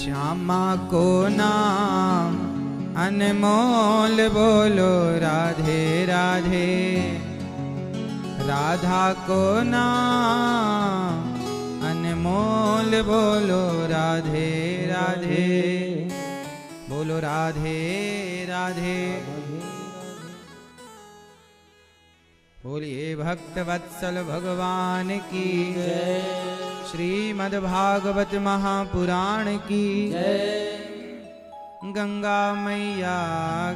श्यामा को नाम अनमोल बोलो राधे राधे, राधा को नाम अनमोल बोलो राधे राधे, बोलो राधे राधे। बोलिए भक्त वत्सल भगवान की जय, श्रीमद् भागवत महापुराण की जय, गंगा मैया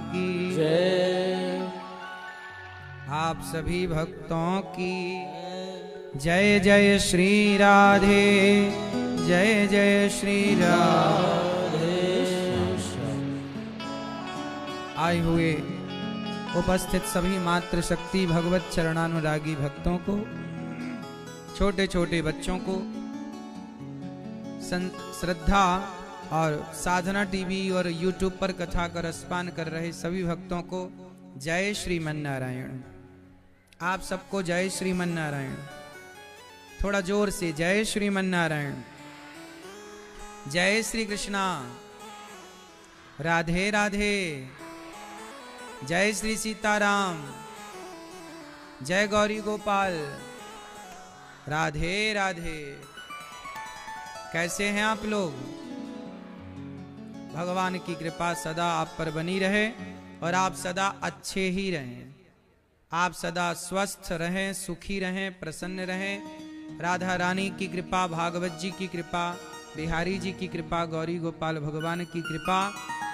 की जय, आप सभी भक्तों की जय जय श्री राधे, जय जय श्री राधे। आए हुए उपस्थित सभी मातृशक्ति भगवत चरणानुरागी भक्तों को, छोटे छोटे बच्चों को, श्रद्धा और साधना टीवी और यूट्यूब पर कथा का रसपान कर रहे सभी भक्तों को जय श्रीमन्नारायण। आप सबको जय श्रीमन्नारायण। थोड़ा जोर से जय श्रीमन्नारायण। जय श्री कृष्णा, राधे राधे, जय श्री सीताराम, जय गौरी गोपाल, राधे राधे। कैसे हैं आप लोग? भगवान की कृपा सदा आप पर बनी रहे और आप सदा अच्छे ही रहें, आप सदा स्वस्थ रहें, सुखी रहें, प्रसन्न रहें। राधा रानी की कृपा, भागवत जी की कृपा, बिहारी जी की कृपा, गौरी गोपाल भगवान की कृपा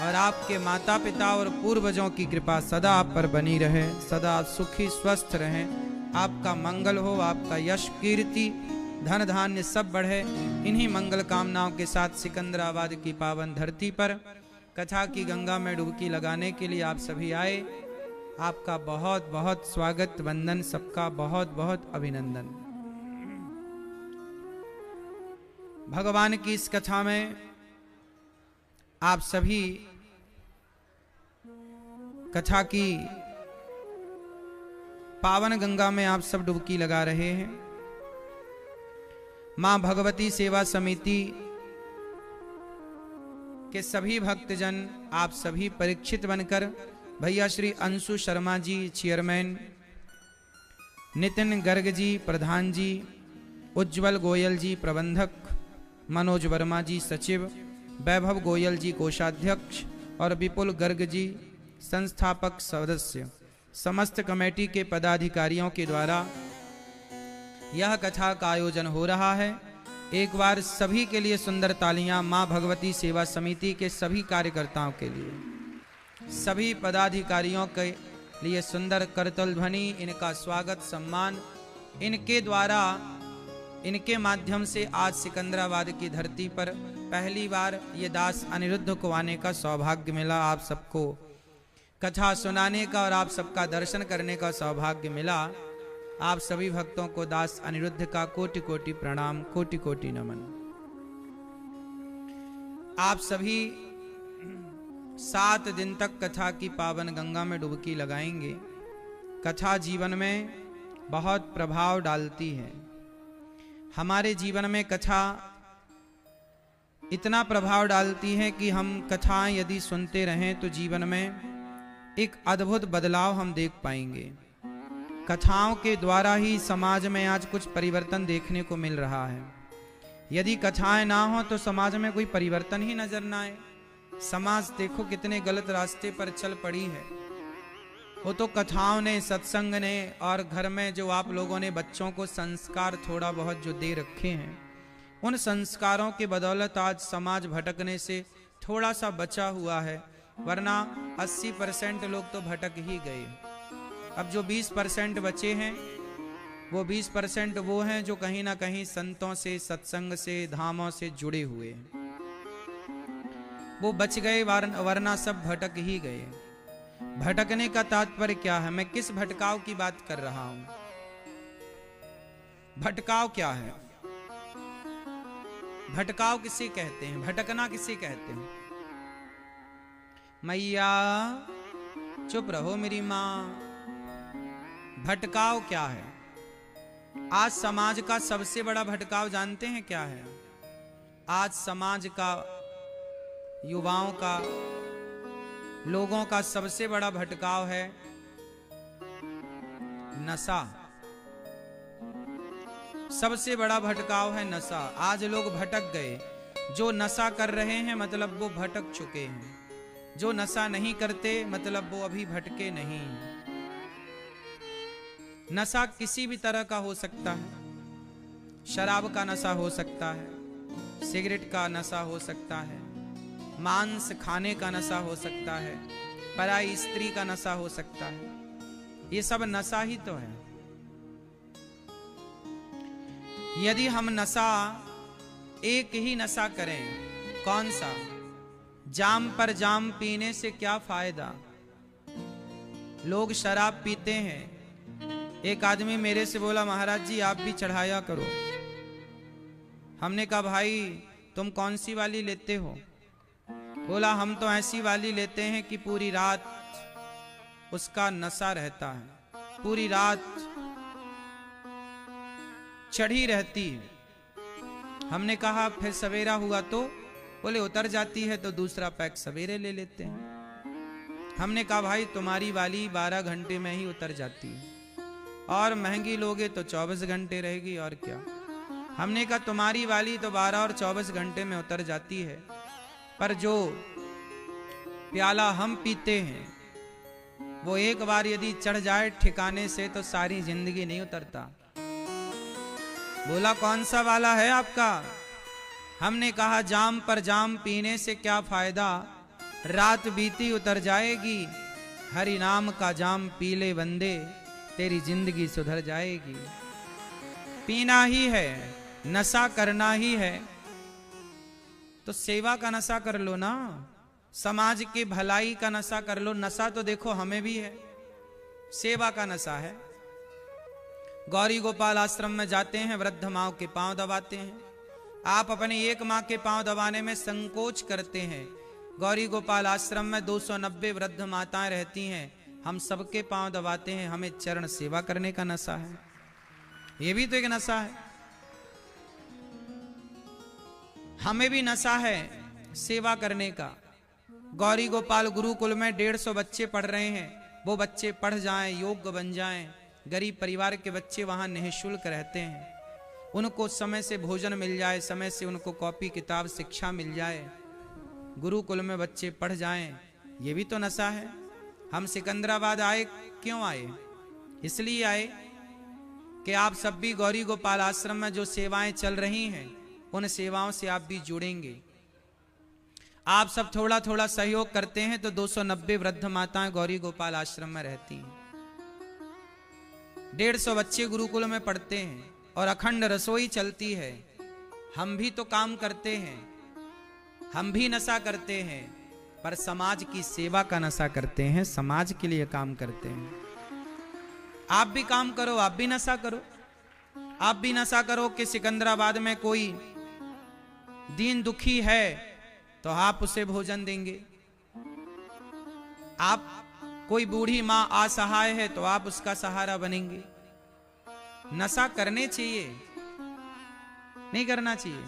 और आपके माता पिता और पूर्वजों की कृपा सदा आप पर बनी रहे। सदा आप सुखी स्वस्थ रहें, आपका मंगल हो, आपका यश कीर्ति धन धान्य सब बढ़े। इन्हीं मंगल कामनाओं के साथ सिकंदराबाद की पावन धरती पर कथा की गंगा में डुबकी लगाने के लिए आप सभी आए। आपका बहुत बहुत स्वागत, वंदन, सबका बहुत बहुत अभिनंदन। भगवान की इस कथा में आप सभी कथा की पावन गंगा में आप सब डुबकी लगा रहे हैं। मां भगवती सेवा समिति के सभी भक्तजन आप सभी परीक्षित बनकर भैया श्री अंशु शर्मा जी चेयरमैन, नितिन गर्ग जी प्रधान जी, उज्जवल गोयल जी प्रबंधक, मनोज वर्मा जी सचिव, वैभव गोयल जी कोषाध्यक्ष और विपुल गर्ग जी संस्थापक सदस्य, समस्त कमेटी के पदाधिकारियों के द्वारा यह कथा का आयोजन हो रहा है। एक बार सभी के लिए सुंदर तालियां मां भगवती सेवा समिति के सभी कार्यकर्ताओं के लिए, सभी पदाधिकारियों के लिए सुंदर करतल ध्वनि, इनका स्वागत सम्मान। इनके द्वारा, इनके माध्यम से आज सिकंदराबाद की धरती पर पहली बार ये दास अनिरुद्ध को आने का सौभाग्य मिला। आप सबको कथा सुनाने का और आप सबका दर्शन करने का सौभाग्य मिला। आप सभी भक्तों को दास अनिरुद्ध का कोटि कोटि प्रणाम, कोटि कोटि नमन। आप सभी 7 दिन तक कथा की पावन गंगा में डुबकी लगाएंगे। कथा जीवन में बहुत प्रभाव डालती है। हमारे जीवन में कथा इतना प्रभाव डालती है कि हम कथाएं यदि सुनते रहें तो जीवन में एक अद्भुत बदलाव हम देख पाएंगे। कथाओं के द्वारा ही समाज में आज कुछ परिवर्तन देखने को मिल रहा है। यदि कथाएं ना हो तो समाज में कोई परिवर्तन ही नजर ना आए। समाज देखो कितने गलत रास्ते पर चल पड़ी है। वो तो कथाओं ने, सत्संग ने और घर में जो आप लोगों ने बच्चों को संस्कार थोड़ा बहुत जो दे रखे हैं, उन संस्कारों के बदौलत आज समाज भटकने से थोड़ा सा बचा हुआ है, वरना 80% लोग तो भटक ही गए। अब जो 20% बचे हैं, वो 20% वो हैं जो कहीं ना कहीं संतों से, सत्संग से, धामों से जुड़े हुए हैं। वो बच गए, वरना सब भटक ही गए। भटकने का तात्पर्य क्या है? मैं किस भटकाव की बात कर रहा हूं? भटकाव क्या है? भटकाव किसे कहते हैं? भटकना किसे कहते हैं? मैया चुप रहो मेरी मां। भटकाव क्या है? आज समाज का सबसे बड़ा भटकाव जानते हैं क्या है? आज समाज का युवाओं का, लोगों का सबसे बड़ा भटकाव है नशा। सबसे बड़ा भटकाव है नशा। आज लोग भटक गए। जो नशा कर रहे हैं मतलब वो भटक चुके हैं, जो नशा नहीं करते मतलब वो अभी भटके नहीं। नशा किसी भी तरह का हो सकता है। शराब का नशा हो सकता है, सिगरेट का नशा हो सकता है, मांस खाने का नशा हो सकता है, पराई स्त्री का नशा हो सकता है। ये सब नशा ही तो है। यदि हम नशा, एक ही नशा करें, कौन सा? जाम पर जाम पीने से क्या फायदा? लोग शराब पीते हैं। एक आदमी मेरे से बोला, महाराज जी आप भी चढ़ाया करो। हमने कहा भाई तुम कौन सी वाली लेते हो? बोला हम तो ऐसी वाली लेते हैं कि पूरी रात उसका नशा रहता है, पूरी रात चढ़ी रहती है। हमने कहा फिर सवेरा हुआ तो? बोले उतर जाती है तो दूसरा पैक सवेरे ले लेते हैं। हमने कहा भाई तुम्हारी वाली 12 घंटे में ही उतर जाती है, और महंगी लोगे तो 24 घंटे रहेगी और क्या। हमने कहा तुम्हारी वाली तो 12 और 24 घंटे में उतर जाती है, पर जो प्याला हम पीते हैं वो एक बार यदि चढ़ जाए ठिकाने से तो सारी जिंदगी नहीं उतरता। बोला कौन सा वाला है आपका? हमने कहा जाम पर जाम पीने से क्या फायदा, रात बीती उतर जाएगी। हरि नाम का जाम पी ले बंदे, तेरी जिंदगी सुधर जाएगी। पीना ही है, नशा करना ही है, तो सेवा का नशा कर लो ना, समाज की भलाई का नशा कर लो। नशा तो देखो हमें भी है, सेवा का नशा है। गौरी गोपाल आश्रम में जाते हैं, वृद्ध माँ के पांव दबाते हैं। आप अपनी एक माँ के पांव दबाने में संकोच करते हैं। गौरी गोपाल आश्रम में 290 वृद्ध माताएं रहती हैं, हम सबके पांव दबाते हैं। हमें चरण सेवा करने का नशा है, ये भी तो एक नशा है। हमें भी नशा है सेवा करने का। गौरी गोपाल गुरुकुल में 150 बच्चे पढ़ रहे हैं। वो बच्चे पढ़ जाएं, योग्य बन जाएं। गरीब परिवार के बच्चे वहां निःशुल्क रहते हैं। उनको समय से भोजन मिल जाए, समय से उनको कॉपी किताब शिक्षा मिल जाए, गुरुकुल में बच्चे पढ़ जाएं, ये भी तो नशा है। हम सिकंदराबाद आए, क्यों आए? इसलिए आए कि आप सब भी गौरी गोपाल आश्रम में जो सेवाएं चल रही हैं उन सेवाओं से आप भी जुड़ेंगे। आप सब थोड़ा थोड़ा सहयोग करते हैं तो 290 वृद्ध माताएं गौरी गोपाल आश्रम में रहती हैं। 150 बच्चे गुरुकुल में पढ़ते हैं और अखंड रसोई चलती है। हम भी तो काम करते हैं, हम भी नशा करते हैं, पर समाज की सेवा का नशा करते हैं, समाज के लिए काम करते हैं। आप भी काम करो, आप भी नशा करो। आप भी नशा करो कि सिकंदराबाद में कोई दीन दुखी है तो आप उसे भोजन देंगे। आप कोई बूढ़ी मां असहाय है तो आप उसका सहारा बनेंगे। नशा करने चाहिए, नहीं करना चाहिए।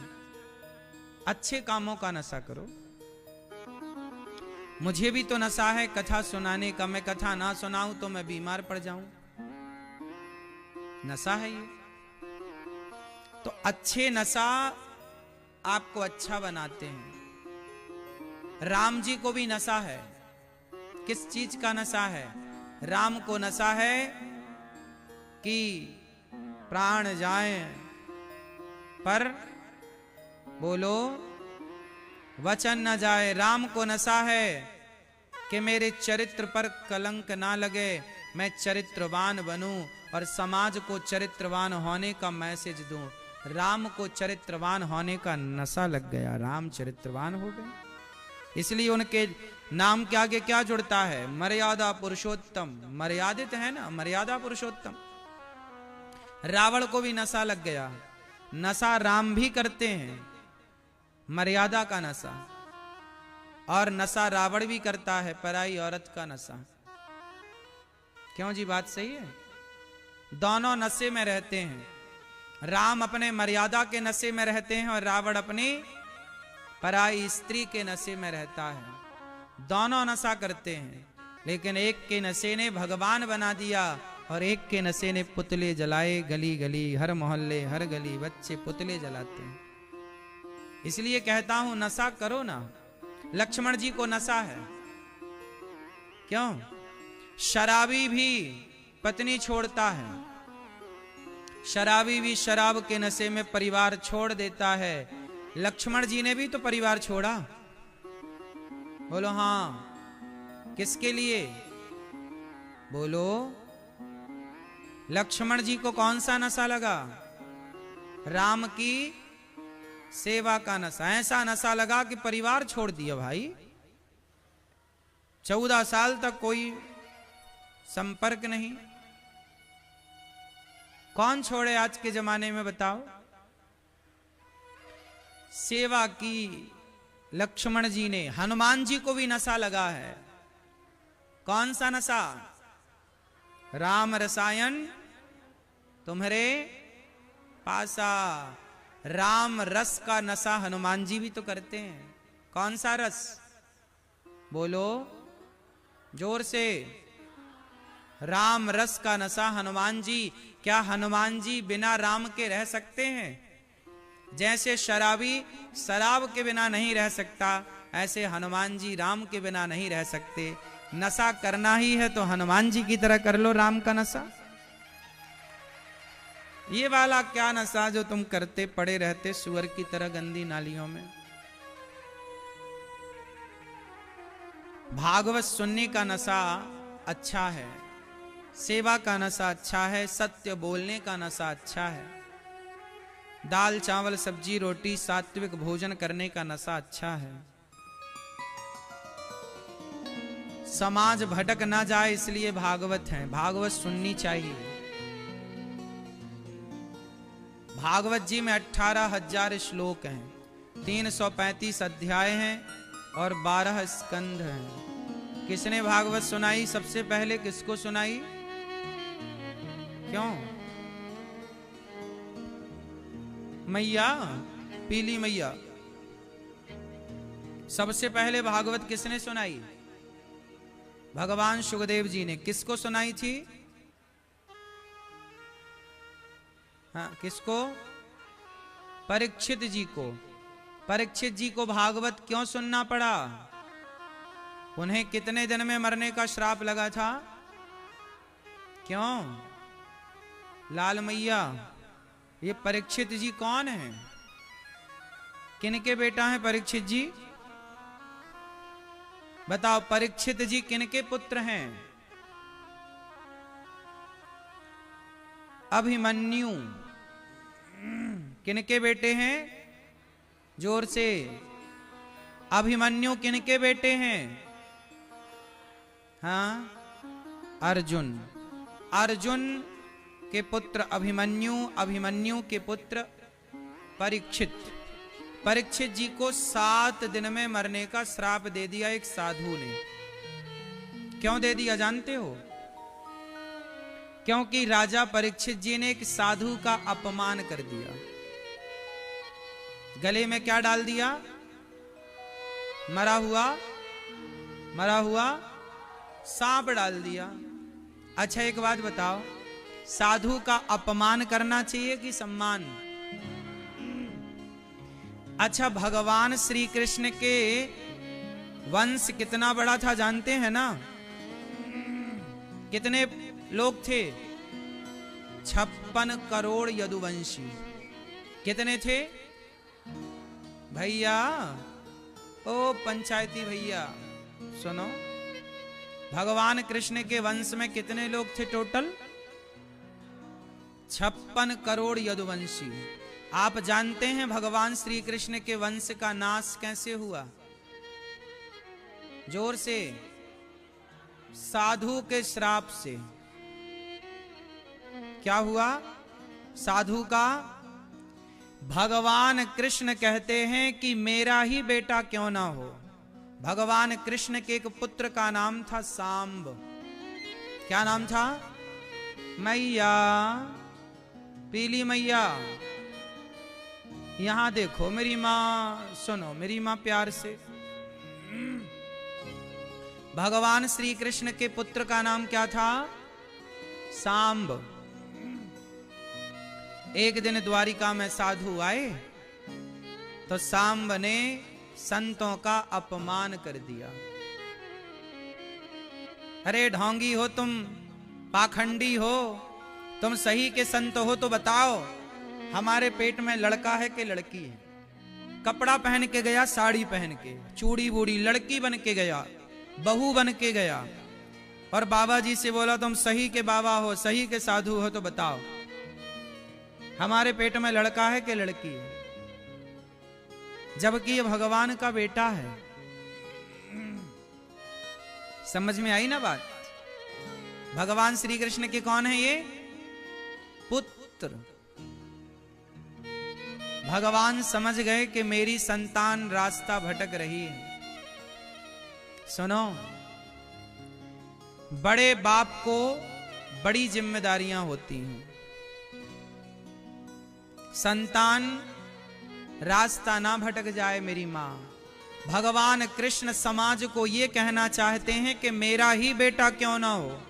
अच्छे कामों का नशा करो। मुझे भी तो नशा है कथा सुनाने का। मैं कथा ना सुनाऊं तो मैं बीमार पड़ जाऊं, नशा है ये। तो अच्छे नशा आपको अच्छा बनाते हैं। राम जी को भी नशा है। किस चीज का नशा है? राम को नशा है कि प्राण जाए पर बोलो वचन न जाए। राम को नशा है कि मेरे चरित्र पर कलंक ना लगे, मैं चरित्रवान बनूं और समाज को चरित्रवान होने का मैसेज दूं। राम को चरित्रवान होने का नशा लग गया, राम चरित्रवान हो गए। इसलिए उनके नाम के आगे क्या जुड़ता है? मर्यादा पुरुषोत्तम। मर्यादित है ना, मर्यादा पुरुषोत्तम। रावण को भी नशा लग गया। नशा राम भी करते हैं, मर्यादा का नशा। और नशा रावण भी करता है, पराई औरत का नशा। क्यों जी, बात सही है? दोनों नशे में रहते हैं। राम अपने मर्यादा के नशे में रहते हैं और रावण अपनी पराई स्त्री के नशे में रहता है। दोनों नशा करते हैं, लेकिन एक के नशे ने भगवान बना दिया और एक के नशे ने पुतले जलाए। गली गली, हर मोहल्ले, हर गली बच्चे पुतले जलाते हैं। इसलिए कहता हूं नशा करो ना। लक्ष्मण जी को नशा है, क्यों? शराबी भी पत्नी छोड़ता है, शराबी भी शराब के नशे में परिवार छोड़ देता है। लक्ष्मण जी ने भी तो परिवार छोड़ा। बोलो हां, किसके लिए? बोलो। लक्ष्मण जी को कौन सा नशा लगा? राम की सेवा का नशा। ऐसा नशा लगा कि परिवार छोड़ दिया भाई। 14 साल तक कोई संपर्क नहीं। कौन छोड़े आज के जमाने में, बताओ? सेवा की लक्ष्मण जी ने। हनुमान जी को भी नशा लगा है। कौन सा नशा? राम रसायन तुम्हारे पासा। राम रस का नशा हनुमान जी भी तो करते हैं। कौन सा रस? बोलो जोर से। राम रस का नशा हनुमान जी। क्या हनुमान जी बिना राम के रह सकते हैं? जैसे शराबी शराब के बिना नहीं रह सकता, ऐसे हनुमान जी राम के बिना नहीं रह सकते। नशा करना ही है तो हनुमान जी की तरह कर लो राम का नशा। ये वाला क्या नशा जो तुम करते पड़े रहते सुअर की तरह गंदी नालियों में। भागवत सुनने का नशा अच्छा है, सेवा का नशा अच्छा है, सत्य बोलने का नशा अच्छा है, दाल चावल सब्जी रोटी सात्विक भोजन करने का नशा अच्छा है। समाज भटक ना जाए इसलिए भागवत है, भागवत सुननी चाहिए। भागवत जी में 18,000 श्लोक हैं, 335 अध्याय हैं और 12 स्कंध हैं। किसने भागवत सुनाई? सबसे पहले किसको सुनाई? क्यों? मैया, पीली मैया। सबसे पहले भागवत किसने सुनाई? भगवान सुखदेव जी ने। किसको सुनाई थी? हाँ, किसको? परीक्षित जी को। परीक्षित जी को भागवत क्यों सुनना पड़ा? उन्हें कितने दिन में मरने का श्राप लगा था? क्यों? लाल मैया, ये परीक्षित जी कौन है? किनके बेटा हैं परीक्षित जी? बताओ, परीक्षित जी किनके पुत्र हैं? अभिमन्यु। किनके बेटे हैं? जोर से। अभिमन्यु किनके बेटे हैं? हाँ, अर्जुन। अर्जुन के पुत्र अभिमन्यु, अभिमन्यु के पुत्र परीक्षित। परीक्षित जी को 7 दिन में मरने का श्राप दे दिया एक साधु ने। क्यों दे दिया जानते हो? क्योंकि राजा परीक्षित जी ने एक साधु का अपमान कर दिया। गले में क्या डाल दिया? मरा हुआ सांप डाल दिया। अच्छा एक बात बताओ, साधु का अपमान करना चाहिए कि सम्मान? अच्छा, भगवान श्री कृष्ण के वंश कितना बड़ा था जानते हैं ना? कितने लोग थे? 56 करोड़ यदुवंशी। कितने थे भैया? ओ पंचायती भैया सुनो, भगवान कृष्ण के वंश में कितने लोग थे टोटल? 56 करोड़ यदुवंशी। आप जानते हैं भगवान श्री कृष्ण के वंश का नाश कैसे हुआ? जोर से। साधु के श्राप से। क्या हुआ? साधु का। भगवान कृष्ण कहते हैं कि मेरा ही बेटा क्यों ना हो। भगवान कृष्ण के एक पुत्र का नाम था सांब। क्या नाम था? मैया, पीली मैया। यहां देखो मेरी मां, सुनो मेरी मां प्यार से। भगवान श्री कृष्ण के पुत्र का नाम क्या था? सांब। एक दिन द्वारिका में साधु आए तो सांब ने संतों का अपमान कर दिया। अरे ढोंगी हो तुम, पाखंडी हो, तुम सही के संत हो तो बताओ हमारे पेट में लड़का है कि लड़की है? कपड़ा पहन के गया, साड़ी पहन के, चूड़ी बूड़ी, लड़की बन के गया, बहू बन के गया, और बाबा जी से बोला तुम सही के बाबा हो, सही के साधु हो तो बताओ हमारे पेट में लड़का है कि लड़की है? जबकि ये भगवान का बेटा है। समझ में आई ना बात? भगवान श्री कृष्ण के कौन है ये? पुत्र। भगवान समझ गए कि मेरी संतान रास्ता भटक रही है। सुनो, बड़े बाप को बड़ी जिम्मेदारियां होती हैं। संतान रास्ता ना भटक जाए मेरी मां। भगवान कृष्ण समाज को यह कहना चाहते हैं कि मेरा ही बेटा क्यों ना हो,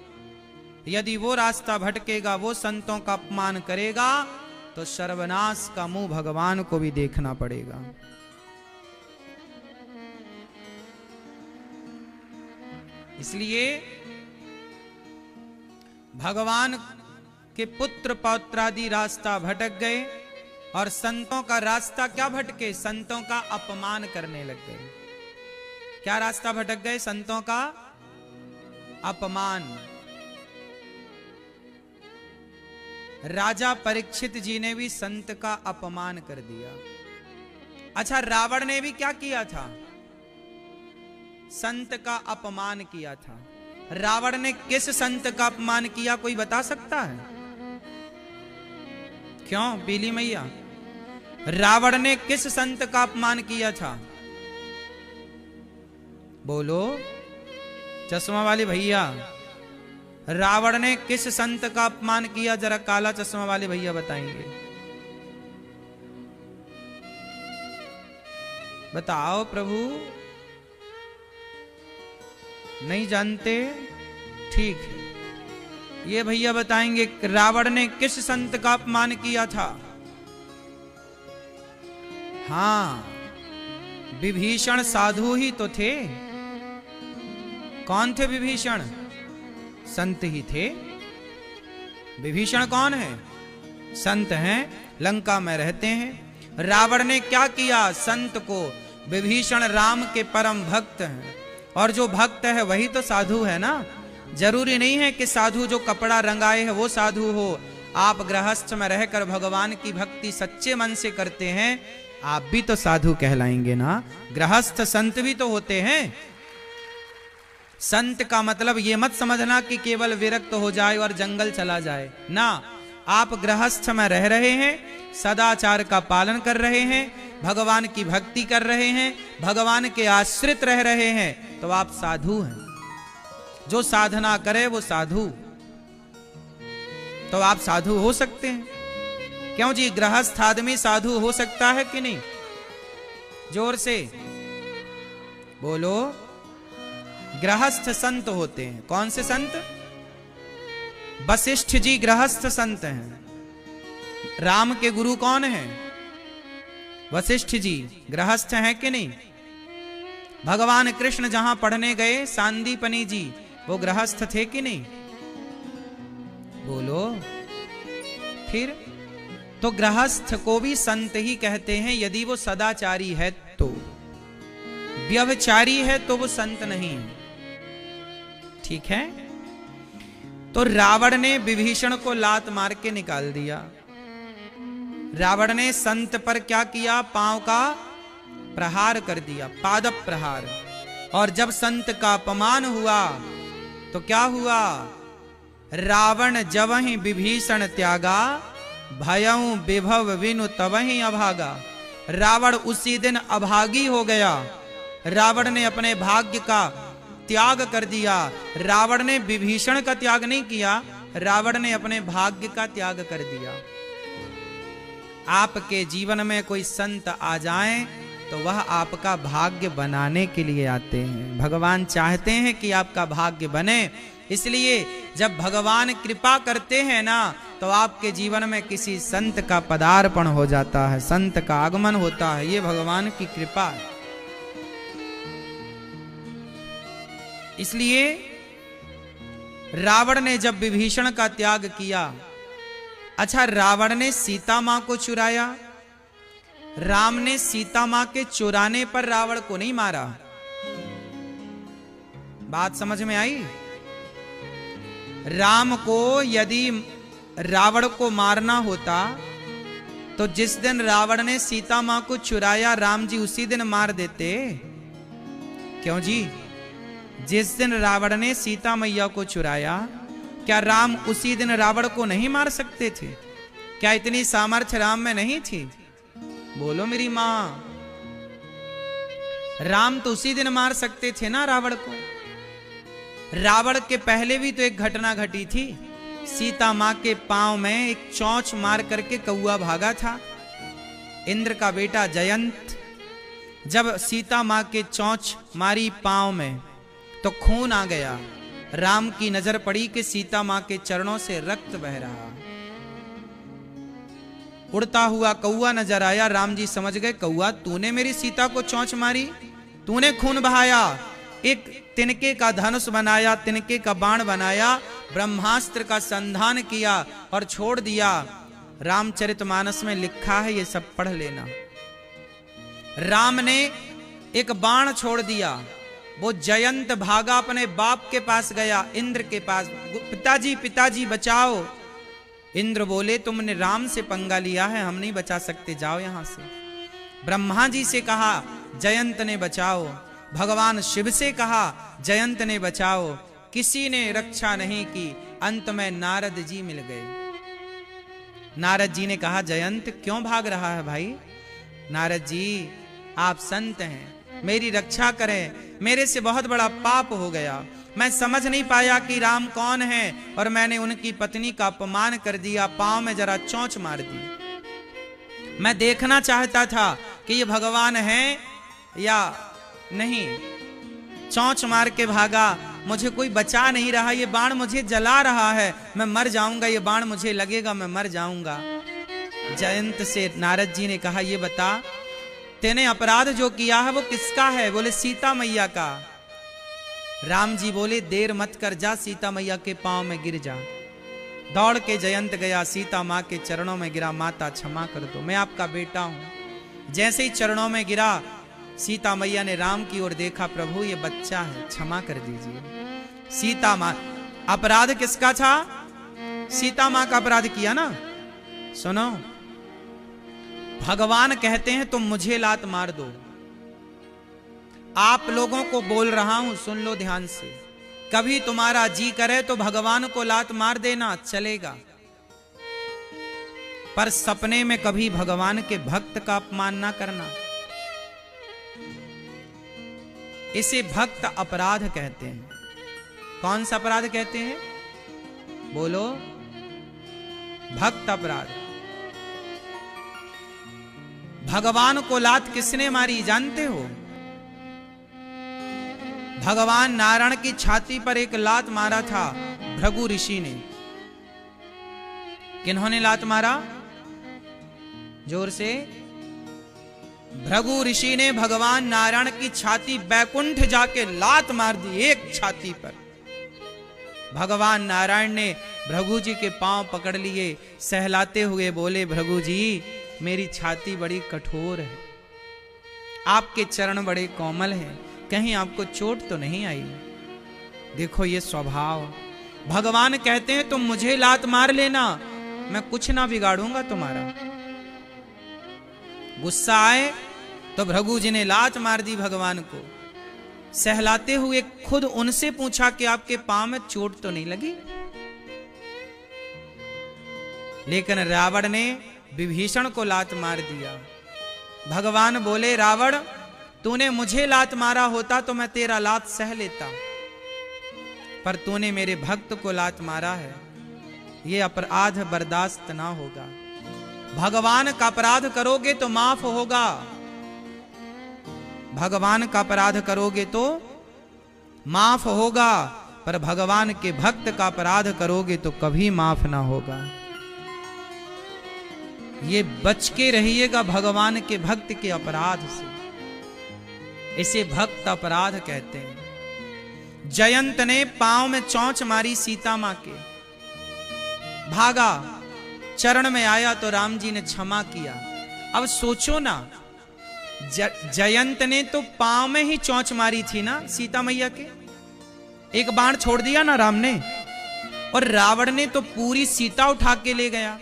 यदि वो रास्ता भटकेगा, वो संतों का अपमान करेगा, तो सर्वनाश का मुंह भगवान को भी देखना पड़ेगा। इसलिए भगवान के पुत्र पौत्रादि रास्ता भटक गए और संतों का रास्ता क्या भटके? संतों का अपमान करने लग गए। क्या रास्ता भटक गए? संतों का अपमान। राजा परीक्षित जी ने भी संत का अपमान कर दिया। अच्छा, रावण ने भी क्या किया था? संत का अपमान किया था। रावण ने किस संत का अपमान किया, कोई बता सकता है? क्यों पीली मैया, रावण ने किस संत का अपमान किया था? बोलो चश्मा वाले भैया, रावण ने किस संत का अपमान किया? जरा काला चश्मा वाले भैया बताएंगे। बताओ प्रभु, नहीं जानते? ठीक है, ये भैया बताएंगे रावण ने किस संत का अपमान किया था। हां, विभीषण साधु ही तो थे। कौन थे विभीषण? संत ही थे। विभीषण कौन है? संत हैं, लंका में रहते हैं। रावण ने क्या किया? संत को। विभीषण राम के परम भक्त हैं, और जो भक्त है वही तो साधु है ना। जरूरी नहीं है कि साधु जो कपड़ा रंगाए है वो साधु हो। आप गृहस्थ में रहकर भगवान की भक्ति सच्चे मन से करते हैं, आप भी तो साधु कहलाएंगे ना। गृहस्थ संत भी तो होते हैं। संत का मतलब ये मत समझना कि केवल विरक्त हो जाए और जंगल चला जाए ना। आप गृहस्थ में रह रहे हैं, सदाचार का पालन कर रहे हैं, भगवान की भक्ति कर रहे हैं, भगवान के आश्रित रह रहे हैं, तो आप साधु हैं। जो साधना करे वो साधु। तो आप साधु हो सकते हैं। क्यों जी, गृहस्थ आदमी साधु हो सकता है कि नहीं? जोर से बोलो। गृहस्थ संत होते हैं। कौन से संत? वशिष्ठ जी गृहस्थ संत हैं। राम के गुरु कौन हैं? वशिष्ठ जी गृहस्थ हैं कि नहीं? भगवान कृष्ण जहां पढ़ने गए, सांदीपनी जी, वो गृहस्थ थे कि नहीं? बोलो। फिर तो गृहस्थ को भी संत ही कहते हैं यदि वो सदाचारी है तो। व्यभिचारी है तो वो संत नहीं है। ठीक है? तो रावण ने विभीषण को लात मार के निकाल दिया। रावण ने संत पर क्या किया? पांव का प्रहार कर दिया, पादप प्रहार। और जब संत का अपमान हुआ तो क्या हुआ? रावण जबहि विभीषण त्यागा, भयउ विभव विनु तबहि अभागा। रावण उसी दिन अभागी हो गया। रावण ने अपने भाग्य का त्याग कर दिया। रावण ने विभीषण का त्याग नहीं किया, रावण ने अपने भाग्य का त्याग कर दिया। आपके जीवन में कोई संत आ जाएं तो वह आपका भाग्य बनाने के लिए आते हैं। भगवान चाहते हैं कि आपका भाग्य बने, इसलिए जब भगवान कृपा करते हैं ना तो आपके जीवन में किसी संत का पदार्पण हो जाता है, संत का आगमन होता है। ये भगवान की कृपा है। इसलिए रावण ने जब विभीषण का त्याग किया, अच्छा रावण ने सीता मां को चुराया, राम ने सीता मां के चुराने पर रावण को नहीं मारा। बात समझ में आई? राम को यदि रावण को मारना होता तो जिस दिन रावण ने सीता मां को चुराया राम जी उसी दिन मार देते। क्यों जी? जिस दिन रावण ने सीता मैया को चुराया, क्या राम उसी दिन रावण को नहीं मार सकते थे? क्या इतनी सामर्थ्य राम में नहीं थी? बोलो मेरी मां। राम तो उसी दिन मार सकते थे ना रावण को। रावण के पहले भी तो एक घटना घटी थी। सीता मां के पांव में एक चोंच मार करके कौआ भागा था। इंद्र का बेटा जयंत जब सीता मां के चोंच मारी पांव में तो खून आ गया। राम की नजर पड़ी कि सीता मां के चरणों से रक्त बह रहा। उड़ता हुआ कौआ नजर आया। राम जी समझ गए, कौआ तूने मेरी सीता को चोंच मारी, तूने खून बहाया। एक तिनके का धनुष बनाया, तिनके का बाण बनाया, ब्रह्मास्त्र का संधान किया और छोड़ दिया। रामचरितमानस में लिखा है, ये सब पढ़ लेना। राम ने एक बाण छोड़ दिया। वो जयंत भागा, अपने बाप के पास गया, इंद्र के पास, पिताजी पिताजी बचाओ। इंद्र बोले तुमने राम से पंगा लिया है, हम नहीं बचा सकते, जाओ यहां से। ब्रह्मा जी से कहा जयंत ने बचाओ, भगवान शिव से कहा जयंत ने बचाओ, किसी ने रक्षा नहीं की। अंत में नारद जी मिल गए। नारद जी ने कहा जयंत क्यों भाग रहा है भाई? नारद जी आप संत हैं, मेरी रक्षा करें, मेरे से बहुत बड़ा पाप हो गया। मैं समझ नहीं पाया कि राम कौन है और मैंने उनकी पत्नी का अपमान कर दिया, पांव में जरा चोंच मार दी। मैं देखना चाहता था कि ये भगवान है या नहीं। चोंच मार के भागा, मुझे कोई बचा नहीं रहा, ये बाण मुझे जला रहा है, मैं मर जाऊंगा, ये बाण मुझे लगेगा, मैं मर जाऊंगा। जयंत से नारद जी ने कहा ये बता तेने अपराध जो किया है वो किसका है? बोले सीता मैया का। राम जी बोले देर मत कर, जा सीता मैया के पांव में गिर जा। दौड़ के जयंत गया, सीता मां के चरणों में गिरा, माता क्षमा कर दो, मैं आपका बेटा हूं। जैसे ही चरणों में गिरा, सीता मैया ने राम की ओर देखा, प्रभु ये बच्चा है, क्षमा कर दीजिए। सीता मां, अपराध किसका था? सीता मां का अपराध किया ना। सुनो, भगवान कहते हैं तुम मुझे लात मार दो। आप लोगों को बोल रहा हूं, सुन लो ध्यान से। कभी तुम्हारा जी करे तो भगवान को लात मार देना, चलेगा, पर सपने में कभी भगवान के भक्त का अपमान ना करना। इसे भक्त अपराध कहते हैं। कौन सा अपराध कहते हैं? बोलो, भक्त अपराध। भगवान को लात किसने मारी जानते हो? भगवान नारायण की छाती पर एक लात मारा था भृगु ऋषि ने। किन्होंने लात मारा? जोर से। भृगु ऋषि ने भगवान नारायण की छाती, बैकुंठ जाके लात मार दी एक छाती पर। भगवान नारायण ने भृगु जी के पांव पकड़ लिए, सहलाते हुए बोले भृगु जी मेरी छाती बड़ी कठोर है, आपके चरण बड़े कोमल हैं, कहीं आपको चोट तो नहीं आई? देखो ये स्वभाव। भगवान कहते हैं तुम मुझे लात मार लेना, मैं कुछ ना बिगाड़ूंगा तुम्हारा। गुस्सा आए तो भृगु जी ने लात मार दी भगवान को। सहलाते हुए खुद उनसे पूछा कि आपके पांव में चोट तो नहीं लगी? लेकिन रावण ने विभीषण को लात मार दिया। भगवान बोले रावण तूने मुझे लात मारा होता तो मैं तेरा लात सह लेता, पर तूने मेरे भक्त को लात मारा है, ये अपराध बर्दाश्त ना होगा। भगवान का अपराध करोगे तो माफ होगा, भगवान का अपराध करोगे तो माफ होगा, पर भगवान के भक्त का अपराध करोगे तो कभी माफ ना होगा। ये बच के रहिएगा भगवान के भक्त के अपराध से, इसे भक्त अपराध कहते हैं। जयंत ने पांव में चोंच मारी सीता मां के, भागा, चरण में आया तो राम जी ने क्षमा किया। अब सोचो ना, जयंत ने तो पांव में ही चोंच मारी थी ना सीता मैया के, एक बाण छोड़ दिया ना राम ने, और रावण ने तो पूरी सीता उठा के ले गया।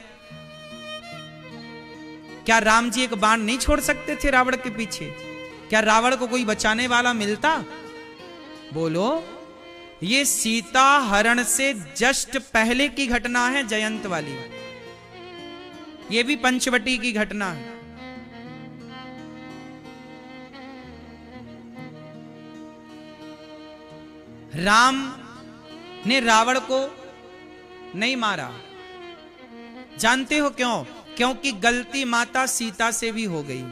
क्या राम जी एक बाण नहीं छोड़ सकते थे रावण के पीछे? क्या रावण को कोई बचाने वाला मिलता? बोलो, ये सीता हरण से जस्ट पहले की घटना है जयंत वाली, ये भी पंचवटी की घटना है। राम ने रावण को नहीं मारा, जानते हो क्यों? क्योंकि गलती माता सीता से भी हो गई।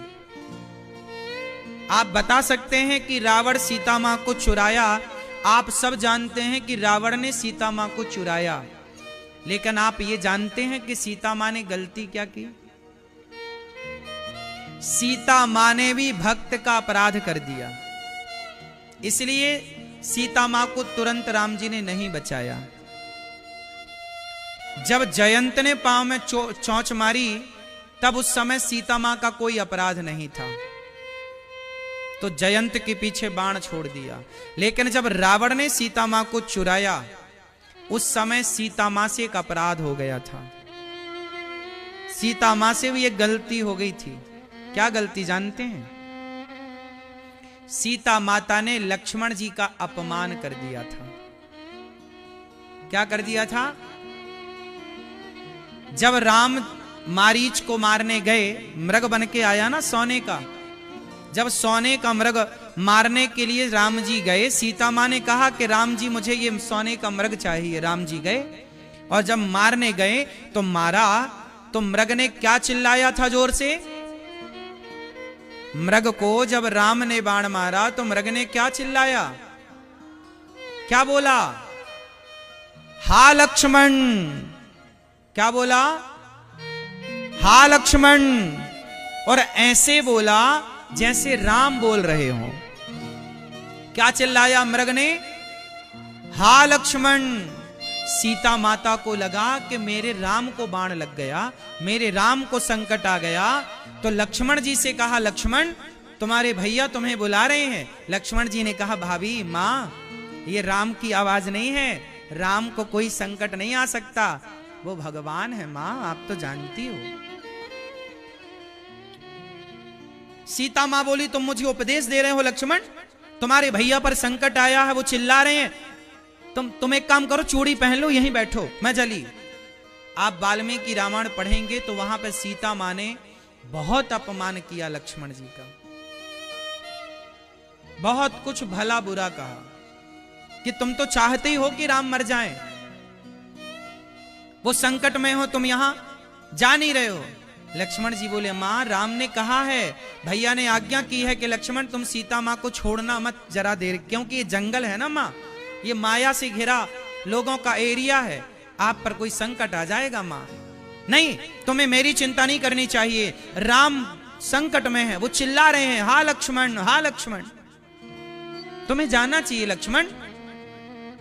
आप बता सकते हैं कि रावण सीता मां को चुराया, आप सब जानते हैं कि रावण ने सीता मां को चुराया, लेकिन आप ये जानते हैं कि सीता मां ने गलती क्या की? सीता मां ने भी भक्त का अपराध कर दिया, इसलिए सीता मां को तुरंत राम जी ने नहीं बचाया। जब जयंत ने पांव में चोंच मारी, तब उस समय सीता मां का कोई अपराध नहीं था, तो जयंत के पीछे बाण छोड़ दिया। लेकिन जब रावण ने सीता मां को चुराया, उस समय सीता मां से एक अपराध हो गया था, सीता मां से भी एक गलती हो गई थी। क्या गलती जानते हैं? सीता माता ने लक्ष्मण जी का अपमान कर दिया था। क्या कर दिया था? जब राम मारीच को मारने गए, मृग बन के आया ना सोने का, जब सोने का मृग मारने के लिए राम जी गए, सीता मां ने कहा कि राम जी मुझे ये सोने का मृग चाहिए। राम जी गए और जब मारने गए तो मारा, तो मृग ने क्या चिल्लाया था जोर से? मृग को जब राम ने बाण मारा तो मृग ने क्या चिल्लाया? क्या बोला? हा लक्ष्मण। क्या बोला? हा लक्ष्मण। और ऐसे बोला जैसे राम बोल रहे हो। क्या चिल्लाया मृग ने? हा लक्ष्मण। सीता माता को लगा कि मेरे राम को बाण लग गया, मेरे राम को संकट आ गया, तो लक्ष्मण जी से कहा, लक्ष्मण तुम्हारे भैया तुम्हें बुला रहे हैं। लक्ष्मण जी ने कहा, भाभी माँ ये राम की आवाज नहीं है, राम को कोई संकट नहीं आ सकता, वो भगवान है माँ, आप तो जानती हो। सीता मां बोली, तुम मुझे उपदेश दे रहे हो लक्ष्मण? तुम्हारे भैया पर संकट आया है, वो चिल्ला रहे हैं, तुम एक काम करो, चूड़ी पहन लो, यहीं बैठो, मैं चली। आप वाल्मीकि रामायण पढ़ेंगे तो वहां पर सीता मां ने बहुत अपमान किया लक्ष्मण जी का, बहुत कुछ भला बुरा कहा कि तुम तो चाहते ही हो कि राम मर जाएं, वो संकट में हो, तुम यहां जा नहीं रहे हो। लक्ष्मण जी बोले, मां राम ने कहा है, भैया ने आज्ञा की है कि लक्ष्मण तुम सीता मां को छोड़ना मत जरा देर, क्योंकि ये जंगल है ना मां, ये माया से घिरा लोगों का एरिया है, आप पर कोई संकट आ जाएगा मां। नहीं, तुम्हें मेरी चिंता नहीं करनी चाहिए, राम संकट में है, वो चिल्ला रहे हैं, हा लक्ष्मण हा लक्ष्मण, तुम्हें जाना चाहिए लक्ष्मण,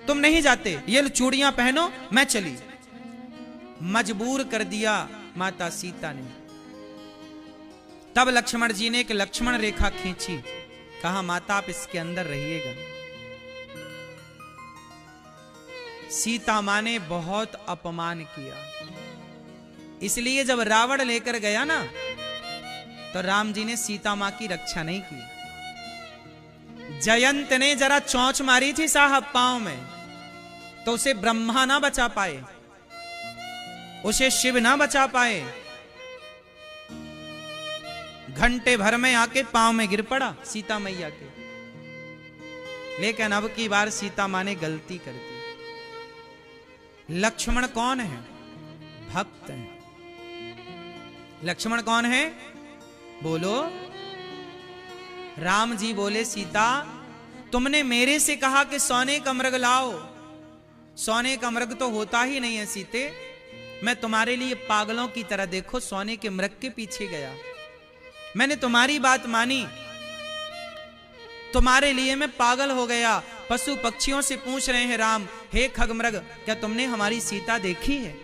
तुम नहीं जाते, ये चूड़ियां पहनो, मैं चली। मजबूर कर दिया माता सीता ने। तब लक्ष्मण जी ने एक लक्ष्मण रेखा खींची, कहा माता आप इसके अंदर रहिएगा। सीता मां ने बहुत अपमान किया, इसलिए जब रावण लेकर गया ना, तो राम जी ने सीता मां की रक्षा नहीं की। जयंत ने जरा चोंच मारी थी साहब पांव में, तो उसे ब्रह्मा ना बचा पाए, उसे शिव ना बचा पाए, घंटे भर में आके पांव में गिर पड़ा सीता मैया के। लेकिन अब की बार सीता मां ने गलती कर दी। लक्ष्मण कौन है? भक्त है। लक्ष्मण कौन है? बोलो। राम जी बोले, सीता तुमने मेरे से कहा कि सोने का मृग लाओ। सोने का मृग तो होता ही नहीं है सीते। मैं तुम्हारे लिए पागलों की तरह, देखो, सोने के मृग के पीछे गया। मैंने तुम्हारी बात मानी, तुम्हारे लिए मैं पागल हो गया। पशु पक्षियों से पूछ रहे हैं राम, हे खगमृग, क्या तुमने हमारी सीता देखी है?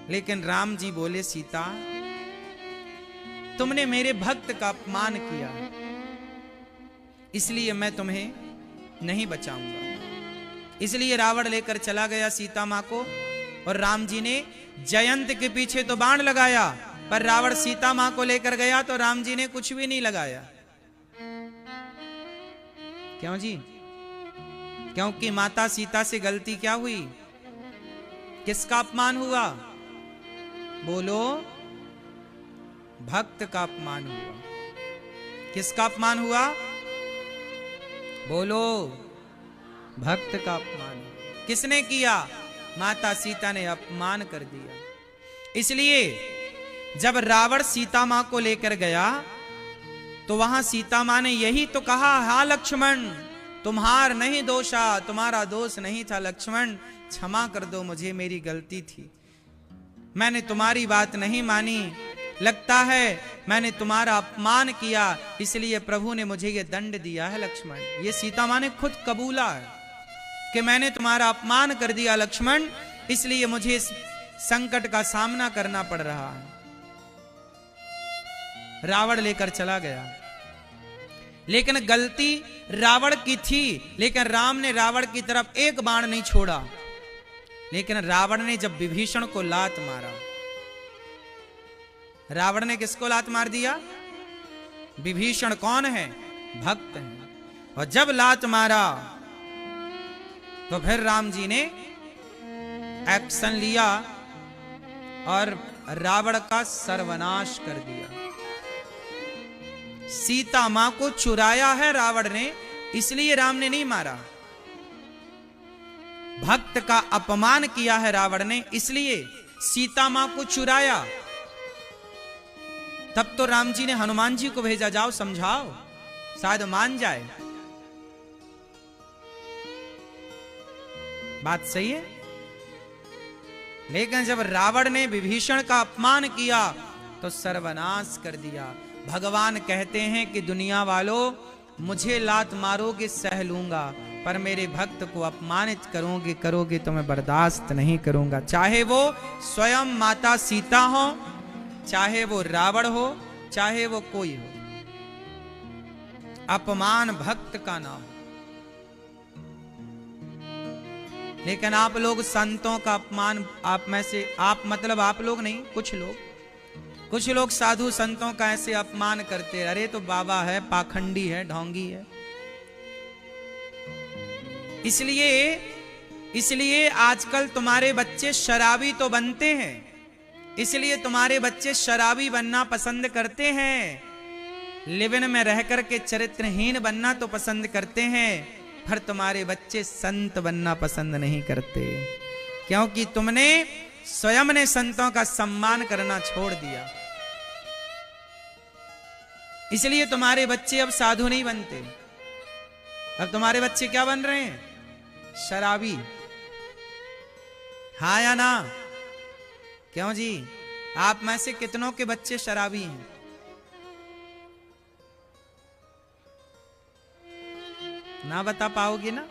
लेकिन राम जी बोले, सीता तुमने मेरे भक्त का अपमान किया, इसलिए मैं तुम्हें नहीं बचाऊंगा। इसलिए रावण लेकर चला गया सीता मां को, और राम जी ने जयंत के पीछे तो बाण लगाया, पर रावण सीता मां को लेकर गया तो राम जी ने कुछ भी नहीं लगाया। क्यों जी? क्योंकि माता सीता से गलती क्या हुई? किसका अपमान हुआ? बोलो। भक्त का अपमान हुआ। किसका अपमान हुआ? बोलो। भक्त का अपमान। किसने किया? माता सीता ने अपमान कर दिया। इसलिए जब रावण सीता मां को लेकर गया तो वहां सीता मां ने यही तो कहा, हा लक्ष्मण तुम्हार नहीं दोषा, तुम्हारा दोष नहीं था लक्ष्मण, क्षमा कर दो मुझे, मेरी गलती थी, मैंने तुम्हारी बात नहीं मानी, लगता है मैंने तुम्हारा अपमान किया, इसलिए प्रभु ने मुझे ये दंड दिया है लक्ष्मण। ये सीता मां ने खुद कबूला है कि मैंने तुम्हारा अपमान कर दिया लक्ष्मण, इसलिए मुझे इस संकट का सामना करना पड़ रहा है। रावण लेकर चला गया, लेकिन गलती रावण की थी, लेकिन राम ने रावण की तरफ एक बाण नहीं छोड़ा। लेकिन रावण ने जब विभीषण को लात मारा, रावण ने किसको लात मार दिया? विभीषण कौन है? भक्त है। और जब लात मारा तो फिर राम जी ने एक्शन लिया और रावण का सर्वनाश कर दिया। सीता मां को चुराया है रावण ने, इसलिए राम ने नहीं मारा। भक्त का अपमान किया है रावण ने, इसलिए सीता मां को चुराया। तब तो राम जी ने हनुमान जी को भेजा, जाओ समझाओ, शायद मान जाए। बात सही है। लेकिन जब रावण ने विभीषण का अपमान किया तो सर्वनाश कर दिया। भगवान कहते हैं कि दुनिया वालों, मुझे लात मारोगे सह लूंगा, पर मेरे भक्त को अपमानित करोगे तो मैं बर्दाश्त नहीं करूंगा। चाहे वो स्वयं माता सीता हो, चाहे वो रावण हो, चाहे वो कोई हो, अपमान भक्त का ना हो। लेकिन आप लोग संतों का अपमान, आप में से, आप मतलब आप लोग नहीं, कुछ लोग साधु संतों का ऐसे अपमान करते, अरे तो बाबा है, पाखंडी है, ढोंगी है। इसलिए आजकल तुम्हारे बच्चे शराबी तो बनते हैं, इसलिए तुम्हारे बच्चे शराबी बनना पसंद करते हैं, लिविन में रहकर के चरित्रहीन बनना तो पसंद करते हैं, पर तुम्हारे बच्चे संत बनना पसंद नहीं करते, क्योंकि तुमने स्वयं ने संतों का सम्मान करना छोड़ दिया। इसलिए तुम्हारे बच्चे अब साधु नहीं बनते, अब तुम्हारे बच्चे क्या बन रहे हैं? शराबी। हाँ या ना? क्यों जी? आप में से कितनों के बच्चे शराबी हैं? ना बता पाओगे ना?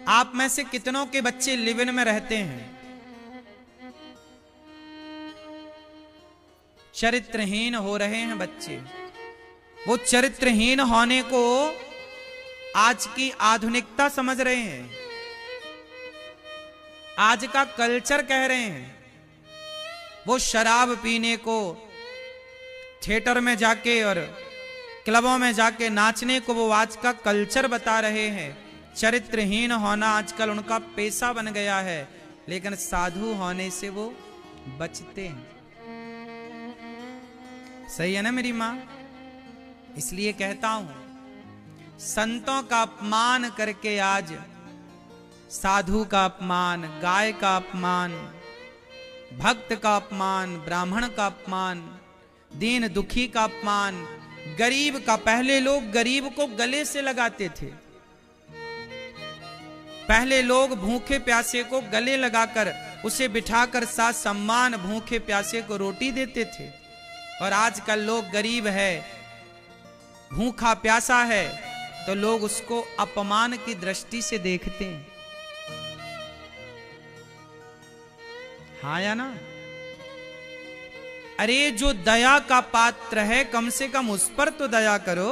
आप में से कितनों के बच्चे लिव-इन में रहते हैं? चरित्रहीन हो रहे हैं बच्चे। वो चरित्रहीन होने को आज की आधुनिकता समझ रहे हैं, आज का कल्चर कह रहे हैं। वो शराब पीने को, थिएटर में जाके और क्लबों में जाके नाचने को वो आज का कल्चर बता रहे हैं। चरित्रहीन होना आजकल उनका पेशा बन गया है, लेकिन साधु होने से वो बचते हैं। सही है ना मेरी मां? इसलिए कहता हूं, संतों का अपमान करके आज साधु का अपमान, गाय का अपमान, भक्त का अपमान, ब्राह्मण का अपमान, दीन दुखी का अपमान, गरीब का। पहले लोग गरीब को गले से लगाते थे। पहले लोग भूखे प्यासे को गले लगाकर उसे बिठाकर साथ सम्मान भूखे प्यासे को रोटी देते थे। और आजकल लोग गरीब है, भूखा प्यासा है, तो लोग उसको अपमान की दृष्टि से देखते हैं। हाँ या ना? अरे जो दया का पात्र है, कम से कम उस पर तो दया करो।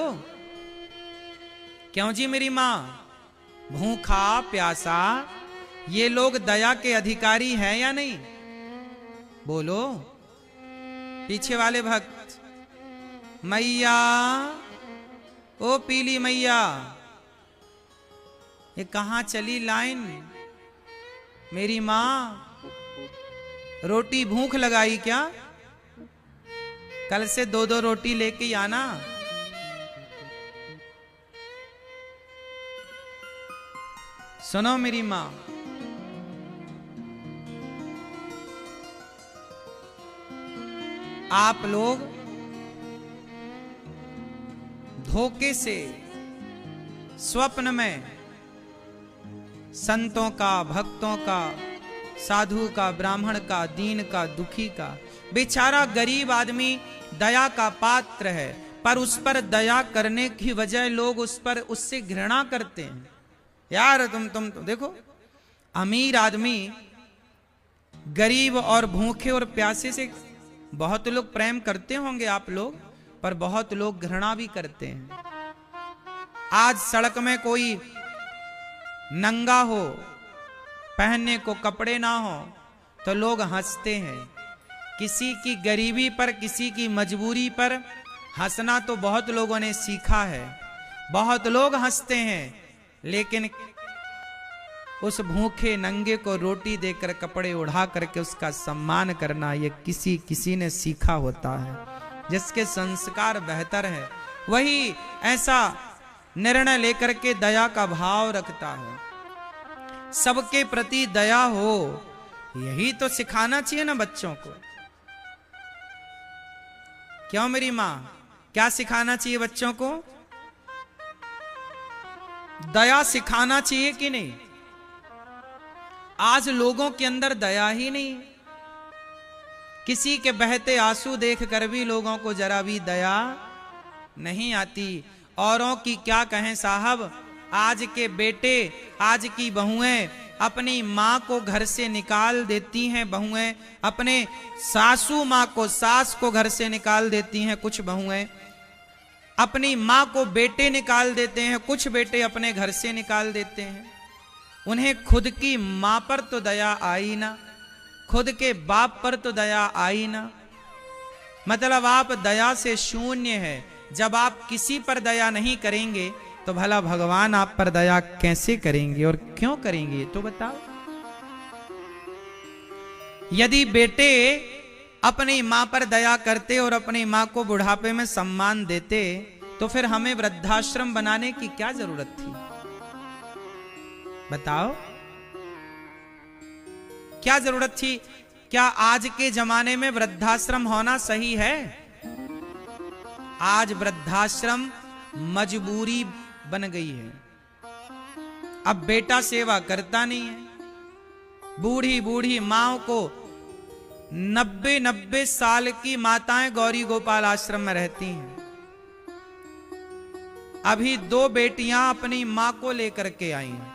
क्यों जी मेरी मां? भूखा प्यासा, ये लोग दया के अधिकारी हैं या नहीं? बोलो। पीछे वाले भक्त, मैया, ओ पीली मैया, ये कहां चली लाइन? मेरी मां रोटी भूख लगाई क्या? कल से 2-2 रोटी लेके आना। सुनो मेरी मां, आप लोग धोखे से स्वप्न में संतों का, भक्तों का, साधु का, ब्राह्मण का, दीन का, दुखी का, बेचारा गरीब आदमी दया का पात्र है, पर उस पर दया करने की बजाय लोग उससे घृणा करते हैं। यार तुम तो देखो, अमीर आदमी गरीब और भूखे और प्यासे से बहुत लोग प्रेम करते होंगे आप लोग, पर बहुत लोग घृणा भी करते हैं। आज सड़क में कोई नंगा हो, पहनने को कपड़े ना हो, तो लोग हंसते हैं। किसी की गरीबी पर, किसी की मजबूरी पर हंसना तो बहुत लोगों ने सीखा है, बहुत लोग हंसते हैं, लेकिन उस भूखे नंगे को रोटी देकर, कपड़े उड़ा करके उसका सम्मान करना, ये किसी ने सीखा होता है। जिसके संस्कार बेहतर है वही ऐसा निर्णय लेकर के दया का भाव रखता है, सबके प्रति दया हो। यही तो सिखाना चाहिए ना बच्चों को। क्यों मेरी मां? क्या सिखाना चाहिए बच्चों को? दया सिखाना चाहिए कि नहीं? आज लोगों के अंदर दया ही नहीं। किसी के बहते आंसू देख कर भी लोगों को जरा भी दया नहीं आती। औरों की क्या कहें साहब, आज के बेटे, आज की बहुएं अपनी मां को घर से निकाल देती हैं। बहुएं अपने सासू मां को, सास को घर से निकाल देती हैं। कुछ बहुएं अपनी मां को बेटे निकाल देते हैं, कुछ बेटे अपने घर से निकाल देते हैं। उन्हें खुद की मां पर तो दया आई ना, खुद के बाप पर तो दया आई ना। मतलब आप दया से शून्य है। जब आप किसी पर दया नहीं करेंगे तो भला भगवान आप पर दया कैसे करेंगे और क्यों करेंगे, तो बताओ। यदि बेटे अपनी मां पर दया करते और अपनी मां को बुढ़ापे में सम्मान देते, तो फिर हमें वृद्धाश्रम बनाने की क्या जरूरत थी? बताओ, क्या जरूरत थी? क्या आज के जमाने में वृद्धाश्रम होना सही है? आज वृद्धाश्रम मजबूरी बन गई है। अब बेटा सेवा करता नहीं है। बूढ़ी बूढ़ी माओ को 90-90 साल की माताएं गौरी गोपाल आश्रम में रहती हैं। अभी 2 बेटियां अपनी मां को लेकर के आई हैं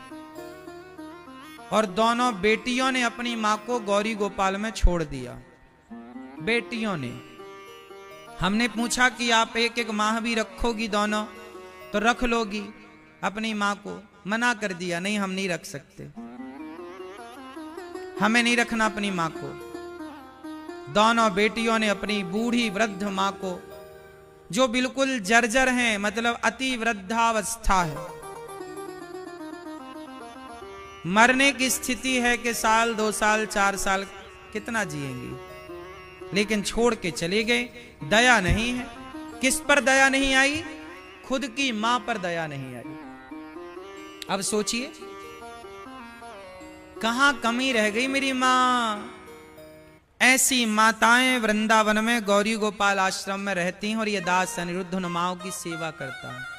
और दोनों बेटियों ने अपनी मां को गौरी गोपाल में छोड़ दिया। बेटियों ने, हमने पूछा कि आप एक एक माह भी रखोगी दोनों, तो रख लोगी अपनी मां को? मना कर दिया, नहीं हम नहीं रख सकते, हमें नहीं रखना अपनी मां को। दोनों बेटियों ने अपनी बूढ़ी वृद्ध मां को, जो बिल्कुल जर्जर हैं, मतलब अति वृद्धावस्था है, मरने की स्थिति है कि 1 साल 2 साल 4 साल कितना जिएंगी, लेकिन छोड़ के चले गए। दया नहीं है। किस पर दया नहीं आई? खुद की मां पर दया नहीं आई। अब सोचिए, कहां कमी रह गई मेरी मां। ऐसी माताएं वृंदावन में गौरी गोपाल आश्रम में रहती हैं और ये दास अनिरुद्ध उन माओं की सेवा करता है।